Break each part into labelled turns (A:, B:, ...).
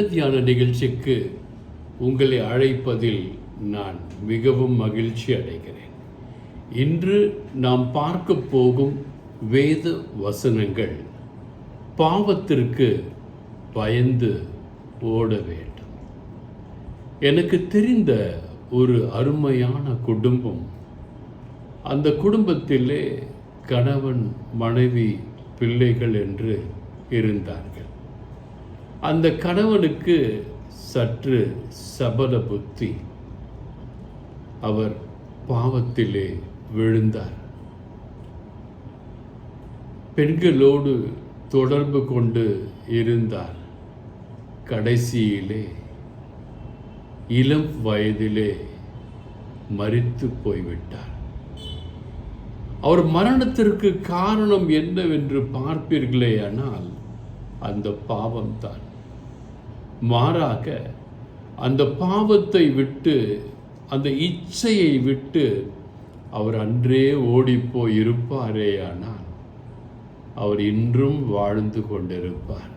A: தியான நிகழ்ச்சிக்கு உங்களை அழைப்பதில் நான் மிகவும் மகிழ்ச்சி அடைகிறேன். இன்று நாம் பார்க்க போகும் வேத வசனங்கள் பாவத்திற்கு பயந்து ஓட வேண்டும். எனக்கு தெரிந்த ஒரு அருமையான குடும்பம். அந்த குடும்பத்திலே கணவன், மனைவி, பிள்ளைகள் என்று இருந்தார்கள். அந்த கணவனுக்கு சற்று சபல புத்தி. அவர் பாவத்திலே விழுந்தார். பெண்களோடு தொடர்பு கொண்டு இருந்தார். கடைசியிலே இளம் வயதிலே மரித்து போய்விட்டார். அவர் மரணத்திற்கு காரணம் என்னவென்று பார்ப்பீர்களே, ஆனால் அந்த பாவம்தான். மாறாக அந்த பாவத்தை விட்டு, அந்த இச்சையை விட்டு அவர் அன்றே ஓடிப்போய் இருப்பாரே, ஆனால் அவர் இன்றும் வாழ்ந்து கொண்டிருப்பார்.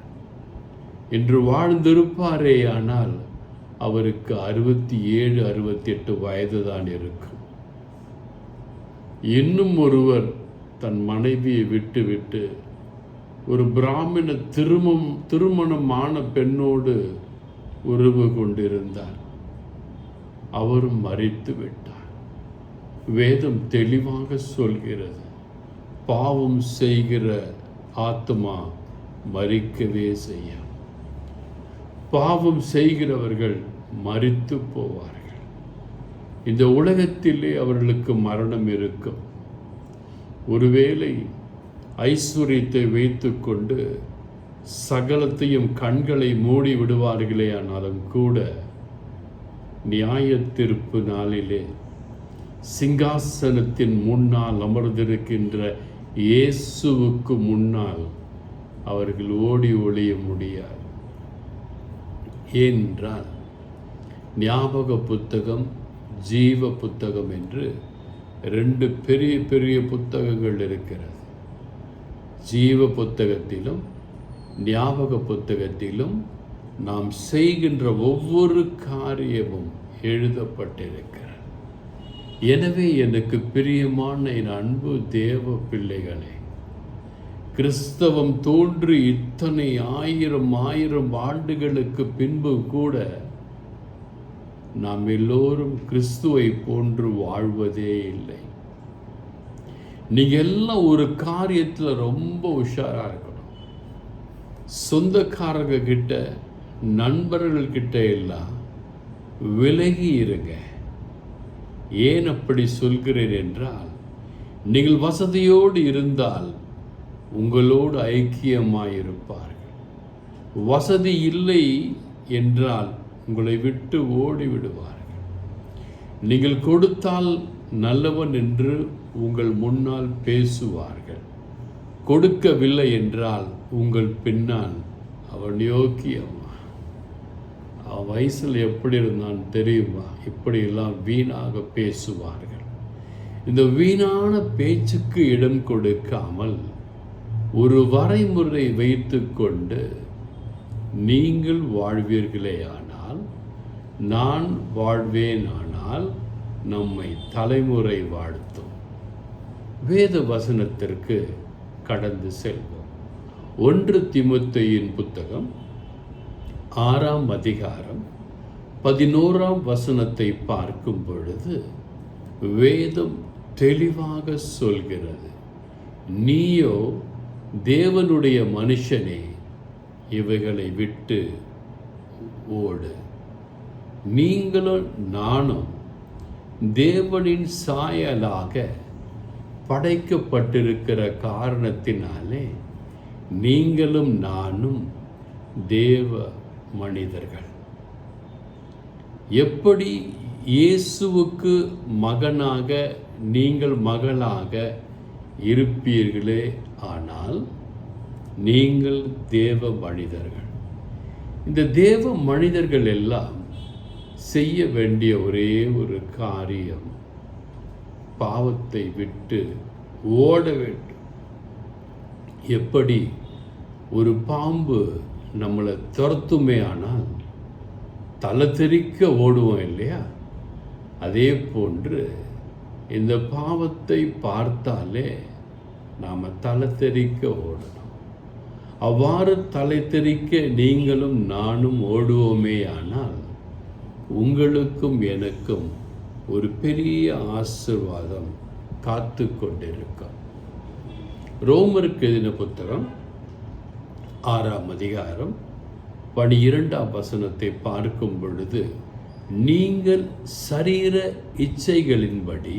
A: இன்று வாழ்ந்திருப்பாரே, ஆனால் அவருக்கு 67, 68 வயது தான் இருக்கும். இன்னும் ஒருவர் தன் மனைவியை விட்டு ஒரு பிராமண திருமணமான பெண்ணோடு உறவு கொண்டிருந்தார். அவரும் மரித்து விட்டார். வேதம் தெளிவாக சொல்கிறது, பாவம் செய்கிற ஆத்மா மரிக்கவே செய்யும். பாவம் செய்கிறவர்கள் மரித்து போவார்கள். இந்த உலகத்திலே அவர்களுக்கு மரணம் இருக்கும். ஒருவேளை ஐஸ்வர்யத்தை வைத்துக்கொண்டு சகலத்தையும் கண்களை மூடி விடுவார்களே, ஆனாலும் கூட நியாய தீர்ப்பு நாளிலே சிங்காசனத்தின் முன்னால் அமர்ந்திருக்கின்ற இயேசுவுக்கு முன்னால் அவர்கள் ஓடி ஒளிய முடியாது. ஏனென்றால் ஞாபக புத்தகம், ஜீவ புத்தகம் என்று 2 பெரிய பெரிய புத்தகங்கள் இருக்கிறது. ஜீவ புத்தகத்திலும் ஞாபக புத்தகத்திலும் நாம் செய்கின்ற ஒவ்வொரு காரியமும் எழுதப்பட்டிருக்கிறது. எனவே எனக்கு பிரியமான என் அன்பு தேவ பிள்ளைகளே, கிறிஸ்தவம் தோன்றி இத்தனை ஆயிரம் ஆண்டுகளுக்கு பின்பு கூட நாம் எல்லோரும் கிறிஸ்துவை போன்று வாழ்வதே இல்லை. நீங்க எல்லாம் ஒரு காரியத்தில் ரொம்ப உஷாரா இருக்கணும். சொந்தக்காரங்க கிட்ட, நண்பர்கள் கிட்ட எல்லாம் விலகி இருங்க. ஏன் அப்படி சொல்கிறேன் என்றால், நீங்கள் வசதியோடு இருந்தால் உங்களோடு ஐக்கியமாயிருப்பார்கள். வசதி இல்லை என்றால் உங்களை விட்டு ஓடி விடுவார்கள். நீங்கள் கொடுத்தால் நல்லவன் என்று உங்கள் முன்னால் பேசுவார்கள். கொடுக்கவில்லை என்றால் உங்கள் பின்னால் அவன் யோக்கியமா, அவன் வயசில் எப்படி இருந்தான் தெரியுமா, இப்படியெல்லாம் வீணாக பேசுவார்கள். இந்த வீணான பேச்சுக்கு இடம் கொடுக்காமல் ஒரு வரைமுறை வைத்து கொண்டு நீங்கள் வாழ்வீர்களே, ஆனால் நான் வாழ்வேன், ஆனால் நம்மை தலைமுறை வாழ்த்தும். வேத வசனத்திற்கு கடந்து செல்வோம். 1 தீமோத்தேயுவின் புத்தகம் 6ஆம் அதிகாரம் 11ஆம் வசனத்தை பார்க்கும் பொழுது வேதம் தெளிவாக சொல்கிறது, நீயோ தேவனுடைய மனுஷனே, இவைகளை விட்டு ஓடு. நீங்களும் நானும் தேவனின் சாயலாக படைக்கப்பட்டிருக்கிற காரணத்தினாலே நீங்களும் நானும் தேவ மனிதர்கள். எப்படி இயேசுவுக்கு மகனாக நீங்கள் மகளாக இருப்பீர்களே, ஆனால் நீங்கள் தேவ மனிதர்கள். இந்த தேவ மனிதர்கள் எல்லாம் செய்ய வேண்டிய ஒரே ஒரு காரியம், பாவத்தை விட்டு ஓட வேண்டும். எப்படி ஒரு பாம்பு நம்மளை துரத்துமே ஆனால் தலை தெறிக்க ஓடுவோம் இல்லையா? அதே போன்று இந்த பாவத்தை பார்த்தாலே நாம் தலை தெறிக்க ஓடணும். அவ்வாறு தலை தெறிக்க நீங்களும் நானும் ஓடுவோமே ஆனால் உங்களுக்கும் எனக்கும் ஒரு பெரிய ஆசீர்வாதம் காத்து கொண்டிருக்கும். ரோமருக்கு எழுதின புத்தகம் 6ஆம் அதிகாரம் 12ஆம் வசனத்தை பார்க்கும் பொழுது, நீங்கள் சரீர இச்சைகளின்படி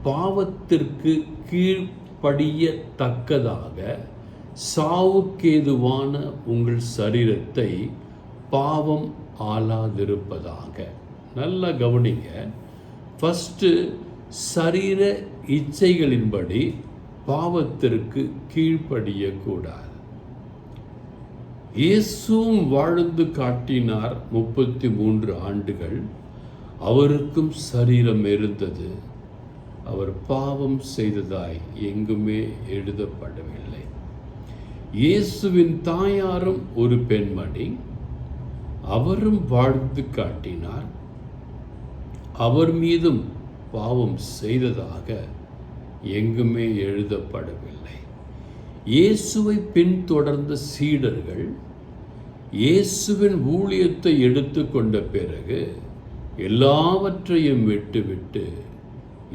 A: பாவத்திற்கு கீழ்ப்படியத்தக்கதாக சாவுக்கேதுவான உங்கள் சரீரத்தை பாவம் ஆளாதிருப்பதாக. நல்லா கவனிங்க. ஃபஸ்ட்டு சரீர இச்சைகளின்படி பாவத்திற்கு கீழ்ப்படியக்கூடாது. இயேசுவும் வாழ்ந்து காட்டினார் 33 ஆண்டுகள். அவருக்கும் சரீரம் இருந்தது. அவர் பாவம் செய்ததாய் எங்குமே எழுதப்படவில்லை. இயேசுவின் தாயாரும் ஒரு பெண்மணி, அவரும் வாழ்ந்து காட்டினார். அவர் மீதும் பாவம் செய்ததாக எங்குமே எழுதப்படவில்லை. இயேசுவை பின்தொடர்ந்த சீடர்கள் இயேசுவின் ஊழியத்தை எடுத்துக்கொண்ட பிறகு எல்லாவற்றையும் விட்டுவிட்டு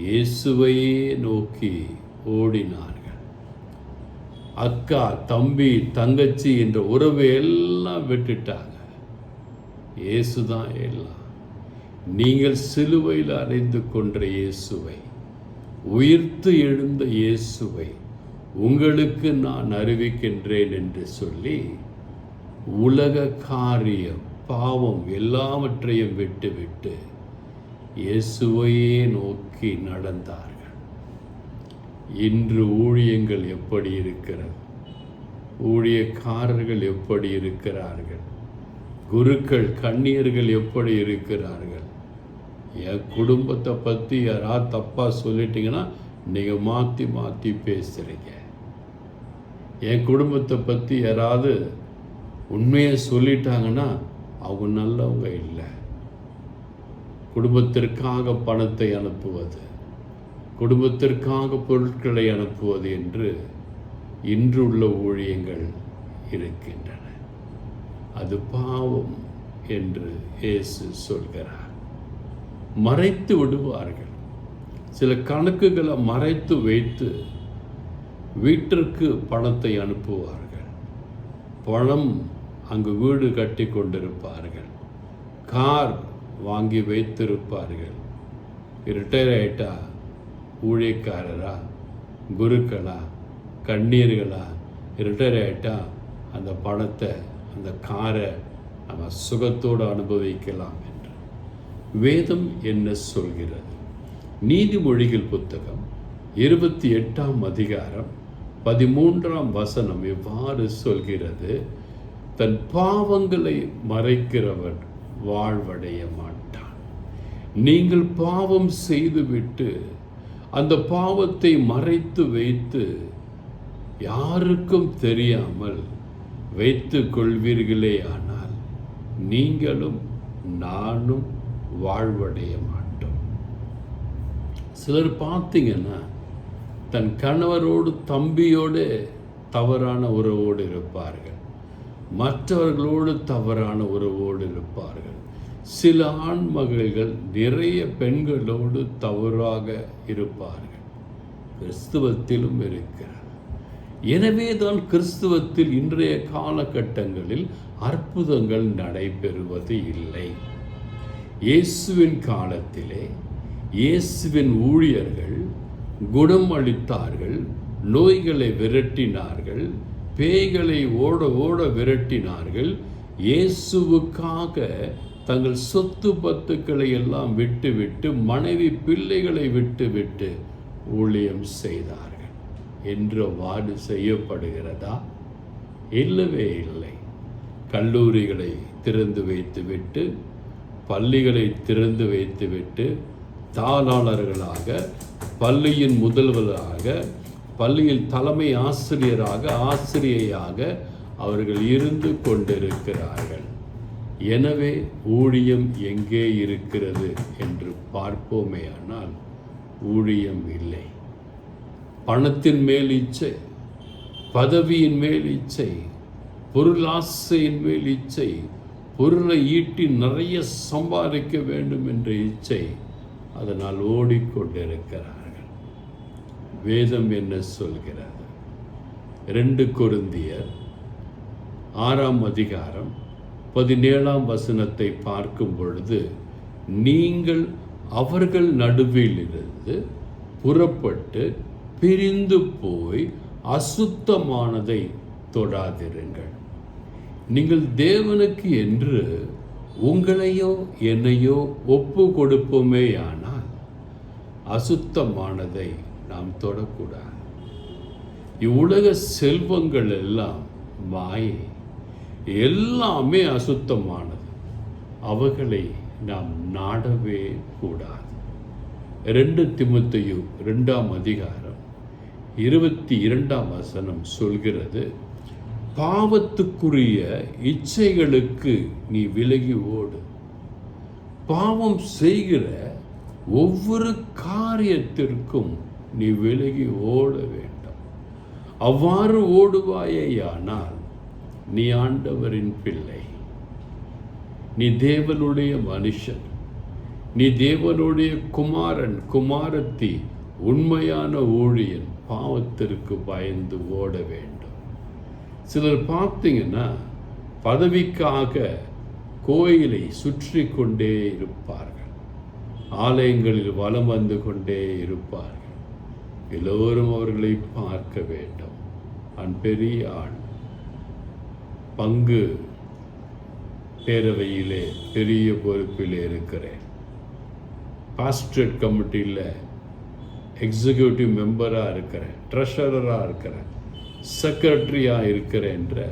A: இயேசுவையே நோக்கி ஓடினார்கள். அக்கா, தம்பி, தங்கச்சி என்ற உறவை எல்லாம் விட்டுட்டாங்க. இயேசுதான் எல்லாம். நீங்கள் சிலுவையில் அறைந்து கொன்ற இயேசுவை, உயிர்த்து எழுந்த இயேசுவை உங்களுக்கு நான் அறிவிக்கின்றேன் என்று சொல்லி உலக காரியம், பாவம் எல்லாவற்றையும் விட்டுவிட்டு இயேசுவையே நோக்கி நடந்தார்கள். இன்று ஊழியங்கள் எப்படி இருக்கிறது? ஊழியக்காரர்கள் எப்படி இருக்கிறார்கள்? குருக்கள், கன்னியர்கள் எப்படி இருக்கிறார்கள்? என் குடும்பத்தை பற்றி யாராவது தப்பாக சொல்லிட்டீங்கன்னா நீங்கள் மாற்றி மாற்றி பேசுகிறீங்க. என் குடும்பத்தை பற்றி யாராவது உண்மையை சொல்லிட்டாங்கன்னா அவங்க நல்லவங்க இல்லை. குடும்பத்திற்காக பணத்தை அனுப்புவது, குடும்பத்திற்காக பொருட்களை அனுப்புவது என்று இன்றுள்ள ஊழியங்கள் இருக்கின்றன. அது பாவம் என்று இயேசு சொல்கிறார். மறைத்து விடுவார்கள். சில கணக்குகளை மறைத்து வைத்து வீட்டிற்கு பணத்தை அனுப்புவார்கள். பணம் அங்கு வீடு கட்டி கொண்டிருப்பார்கள். கார் வாங்கி வைத்திருப்பார்கள். ரிட்டையர் ஆகிட்டா ஊழியக்காரரா, குருக்களா, கண்ணீர்களா, ரிட்டையர் ஆகிட்டா அந்த பணத்தை, அந்த காரை நம்ம சுகத்தோடு அனுபவிக்கலாம் என்று வேதம் என்ன சொல்கிறது? நீதிமொழிகள் புத்தகம் 28ஆம் அதிகாரம் 13ஆம் வசனம் இவ்வாறு சொல்கிறது, தன் பாவங்களை மறைக்கிறவன் வாழ்வடைய மாட்டான். நீங்கள் பாவம் செய்துவிட்டு அந்த பாவத்தை மறைத்து வைத்து யாருக்கும் தெரியாமல் வைத்து கொள்வீர்களே ஆனால் நீங்களும் நானும் வாழ்வடைய மாட்டோம். சிலர் பார்த்தீங்கன்னா தன் கணவரோடு, தம்பியோடு தவறான உறவோடு இருப்பார்கள். மற்றவர்களோடு தவறான உறவோடு இருப்பார்கள். சில ஆண்மகள்கள் நிறைய பெண்களோடு தவறாக இருப்பார்கள். கிறிஸ்துவத்திலும் இருக்கிறார். எனவே தான் கிறிஸ்துவத்தில் இன்றைய காலகட்டங்களில் அற்புதங்கள் நடைபெறுவது இல்லை. இயேசுவின் காலத்திலே இயேசுவின் ஊழியர்கள் குணம் அளித்தார்கள், நோய்களை விரட்டினார்கள், பேய்களை ஓட ஓட விரட்டினார்கள். இயேசுவுக்காக தங்கள் சொத்து பத்துக்களை எல்லாம் விட்டுவிட்டு, மனைவி பிள்ளைகளை விட்டுவிட்டு ஊழியம் செய்தார்கள். என்றவாறு செய்யப்படுகிறதா? இல்லவே இல்லை. கல்லூரிகளை திறந்து வைத்துவிட்டு, பள்ளிகளை திறந்து வைத்துவிட்டு, தாளாளர்களாக, பள்ளியின் முதல்வராக, பள்ளியில் தலைமை ஆசிரியராக, ஆசிரியையாக, அவர்கள் இருந்து கொண்டிருக்கிறார்கள். எனவே ஊழியம் எங்கே இருக்கிறது என்று பார்ப்போமேயானால் ஊழியம் இல்லை. பணத்தின் மேல் இச்சை, பதவியின் மேல் இச்சை, பொருளாசையின் மேல் இச்சை, பொருளை ஈட்டி நிறைய சம்பாதிக்க வேண்டும் என்ற இச்சை, அதனால் ஓடிக்கொண்டிருக்கிறார்கள். வேதம் என்ன சொல்கிறது? 2 கொரிந்தியர் 6ஆம் அதிகாரம் 17ஆம் வசனத்தை பார்க்கும் பொழுது, நீங்கள் அவர்கள் நடுவிலிருந்து புறப்பட்டு பிரிந்து போய் அசுத்தமானதை தொடாதிருங்கள். நீங்கள் தேவனுக்கு என்று உங்களையோ என்னையோ ஒப்பு கொடுப்போமேயானால் அசுத்தமானதை நாம் தொடக்கூடாது. இவ்வுலக செல்வங்கள் எல்லாம் மாயை, எல்லாமே அசுத்தமானது. அவைகளை நாம் நாடவே கூடாது. 2 தீமோத்தேயு 2ஆம் அதிகாரம் 22ஆம் வசனம் சொல்கிறது, பாவத்துக்குரிய இச்சைகளுக்கு நீ விலகி ஓடு. பாவம் செய்கிற ஒவ்வொரு காரியத்திற்கும் நீ விலகி ஓட வேண்டும். அவ்வாறு ஓடுவாயேயானால் நீ ஆண்டவரின் பிள்ளை, நீ தேவனுடைய மனுஷன், நீ தேவனுடைய குமாரன் குமாரத்தி, உண்மையான ஊழியன். பாவத்திற்கு பயந்து ஓட வேண்டும். சிலர் பார்த்தீங்கன்னா பதவிக்காக கோயிலை சுற்றி கொண்டே இருப்பார்கள், ஆலயங்களில் வலம் வந்து கொண்டே இருப்பார்கள். எல்லோரும் அவர்களை பார்க்க வேண்டும். நான் பெரிய ஆள், பங்கு பேரவையிலே பெரிய பொறுப்பில் இருக்கிறேன், பாஸ்டரேட் கமிட்டியில் எக்ஸிக்யூட்டிவ் மெம்பராக இருக்கிறேன், ட்ரெஷரராக இருக்கிறேன், செக்ரட்டரியாக இருக்கிறேன் என்ற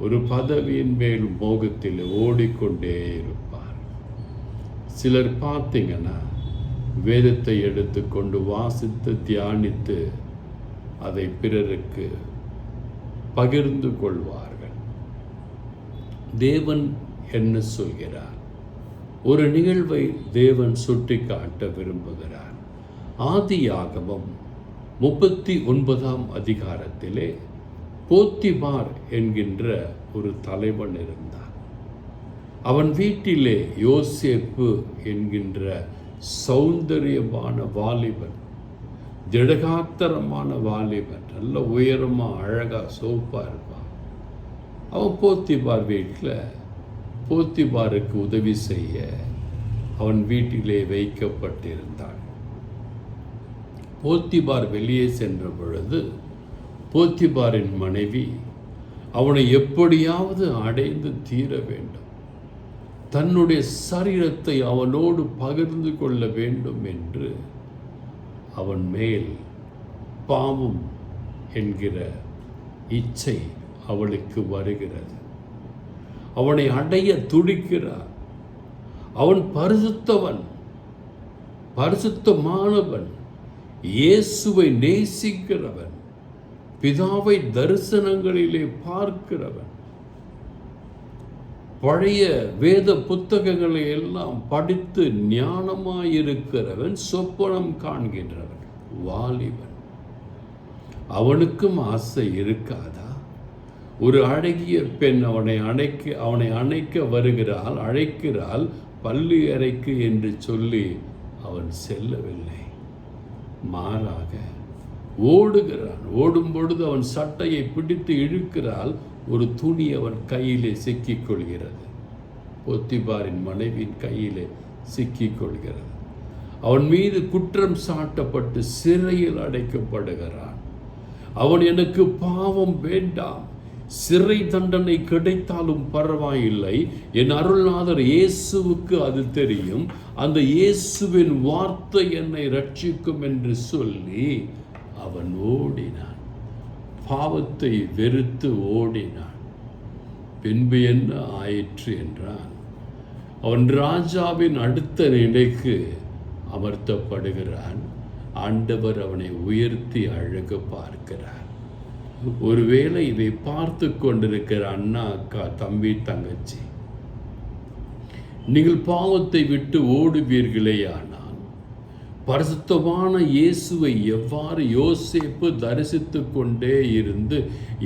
A: ஒரு பதவியின் மேல் மோகத்தில் ஓடிக்கொண்டே இருப்பார். சிலர் பார்த்தீங்கன்னா வேதத்தை எடுத்துக்கொண்டு வாசித்து தியானித்து அதை பிறருக்கு பகிர்ந்து கொள்வார்கள். தேவன் என்ன சொல்கிறார்? ஒரு நிகழ்வை தேவன் சுட்டி காட்ட விரும்புகிறார். ஆதியாகமம் 39ஆம் அதிகாரத்திலே போத்திபார் என்கின்ற ஒரு தலைவன் இருந்தான். அவன் வீட்டிலே யோசேப்பு என்கின்ற சௌந்தரியமான வாலிபன், திடகாத்திரமான வாலிபன், நல்ல உயரமா அழகா சோப்பா இருப்பான். அவன் போத்திபார் வீட்டில் போத்திபாருக்கு உதவி செய்ய அவன் வீட்டிலே வைக்கப்பட்டிருந்தான். போத்திபார் வெளியே சென்ற பொழுது போத்திபாரின் மனைவி அவனை எப்படியாவது அடைந்து தீர வேண்டும், தன்னுடைய சரீரத்தை அவனோடு பகிர்ந்து கொள்ள வேண்டும் என்று அவன் மேல் பாவம் என்கிற இச்சை அவளுக்கு வருகிறது. அவனை அடைய துடிக்கிறார். அவன் பரிசுத்தவன், பரிசுத்தமானவன், இயேசுவை நேசிக்கிறவன், பிதாவை தரிசனங்களிலே பார்க்கிறவன், பழைய வேத புத்தகங்களை எல்லாம் படித்து ஞானமாயிருக்கிறவன், சொப்பனம் காண்கின்றவன், வாலிபன். அவனுக்கும் ஆசை இருக்காதா? ஒரு அழகிய பெண் அவனை அணைக்க வருகிறாள், அழைக்கிறாள், பள்ளி அறைக்கு என்று சொல்லி அவன் செல்லவில்லை. மாறாக ஓடுகிறான். ஓடும் பொழுது அவன் சட்டையை பிடித்து இழுக்கிறாள். ஒரு துணி அவன் கையிலே சிக்கிக் கொள்கிறது. போத்திபாரின் மனைவியின் கையிலே சிக்கிக் கொள்கிறது. அவன் மீது குற்றம் சாட்டப்பட்டு சிறையில் அடைக்கப்படுகிறான். அவன் எனக்கு பாவம் வேண்டாம், சிறை தண்டனை கிடைத்தாலும் பரவாயில்லை, என் அருள்நாதர் இயேசுவுக்கு அது தெரியும், அந்த இயேசுவின் வார்த்தை என்னை ரட்சிக்கும் என்று சொல்லி அவன் ஓடினான். பாவத்தை வெறுத்து ஓடினான். பின்பு என்ன ஆயிற்று என்றால், அவன் ராஜாவின் அடுத்த நிலைக்கு அமர்த்தப்படுகிறான். ஆண்டவர் அவனை உயர்த்தி அழகு பார்க்கிறார். ஒருவேளை இதை பார்த்து கொண்டிருக்கிற அண்ணா, அக்கா, தம்பி, தங்கச்சி, நீங்கள் பாவத்தை விட்டு ஓடுவீர்களேயானால் பரிசுத்தமான இயேசுவை எவ்வாறு யோசேப்பு தரிசித்து கொண்டே இருந்து,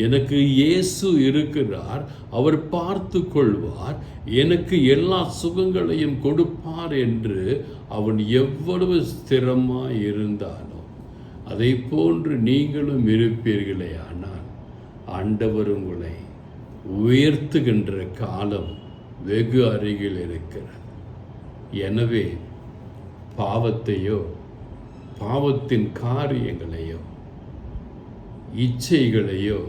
A: எனக்கு இயேசு இருக்கிறார், அவர் பார்த்து கொள்வார், எனக்கு எல்லா சுகங்களையும் கொடுப்பார் என்று அவன் எவ்வளவு ஸ்திரமாய் இருந்தானோ அதை போன்று நீங்களும் இருப்பீர்களே. ஆனால் ஆண்டவர் உங்களை உயர்த்துகின்ற காலம் வெகு அருகில் இருக்கிறது. எனவே பாவத்தையோ பாவத்தின் காரியங்களையோ இச்சைகளையோ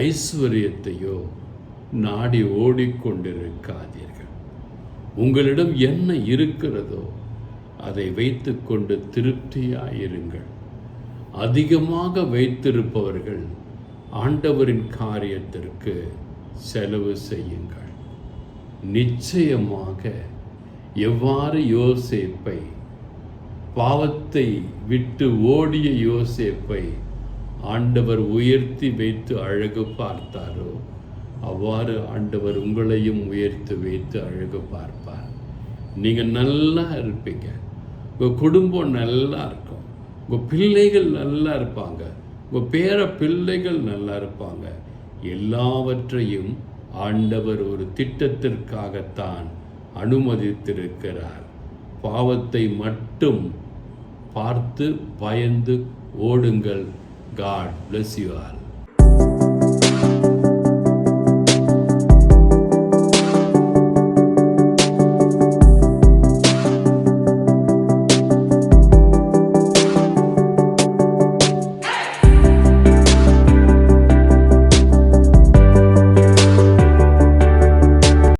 A: ஐஸ்வர்யத்தையோ நாடி ஓடிக்கொண்டிருக்காதீர்கள். உங்களிடம் என்ன இருக்கிறதோ அதை வைத்துக்கொண்டு திருப்தியாயிருங்கள். அதிகமாக வைத்திருப்பவர்கள் ஆண்டவரின் காரியத்திற்கு செலவு செய்யுங்கள். நிச்சயமாக எவ்வாறு யோசேப்பை, பாவத்தை விட்டு ஓடிய யோசேப்பை ஆண்டவர் உயர்த்தி வைத்து அழகு பார்த்தாரோ, அவ்வாறு ஆண்டவர் உங்களையும் உயர்த்தி வைத்து அழகு பார்ப்பார். நீங்கள் நல்லா இருப்பீங்க, உங்கள் குடும்பம் நல்லா இருக்கும், உங்கள் பிள்ளைகள் நல்லா இருப்பாங்க, உங்கள் பேர பிள்ளைகள் நல்லா இருப்பாங்க. எல்லாவற்றையும் ஆண்டவர் ஒரு திட்டத்திற்காகத்தான் அனுமதித்திருக்கிறார். பாவத்தை மட்டும் பார்த்து பயந்து ஓடுங்கள். God bless you all.